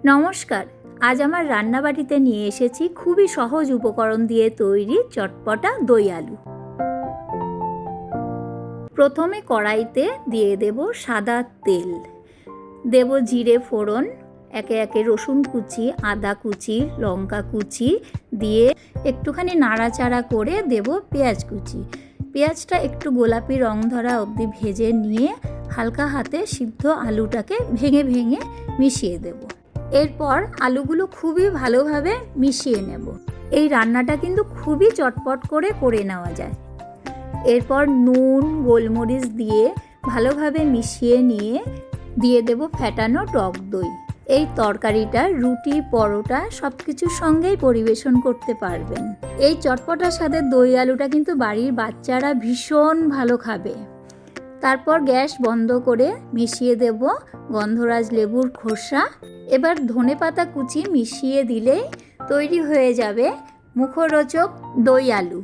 নমস্কার। আজ আমার রান্নাবাটিতে নিয়ে এসেছি খুবই সহজ উপকরণ দিয়ে তৈরি চটপটা দই আলু। প্রথমে কড়াইতে দিয়ে দেব সাদা তেল, দেব জিরে ফোড়ন, একে একে রসুন কুচি, আদা কুচি, লঙ্কা কুচি দিয়ে একটুখানি নাড়াচাড়া করে দেব পেঁয়াজ কুচি। পেঁয়াজটা একটু গোলাপি রং ধরা অবধি ভেজে নিয়ে হালকা হাতে সিদ্ধ আলুটাকে ভেঙে ভেঙে মিশিয়ে দেব। এরপর আলুগুলো খুবই ভালোভাবে মিশিয়ে নেব। এই রান্নাটা কিন্তু খুবই চটপট করে নেওয়া যায়। এরপর নুন গোলমরিচ দিয়ে ভালোভাবে মিশিয়ে নিয়ে দিয়ে দেব ফ্যাটানো টক দই। এই তরকারিটা রুটি পরোটা সব কিছুর সঙ্গেই পরিবেশন করতে পারবেন। এই চটপটার সাথে দই আলুটা কিন্তু বাড়ির বাচ্চারা ভীষণ ভালো খাবে। তারপর গ্যাস বন্ধ করে মিশিয়ে দেব গন্ধরাজ লেবুর খোসা। এবার ধনেপাতা কুচি মিশিয়ে দিলেই তৈরি হয়ে যাবে মুখরোচক দই আলু।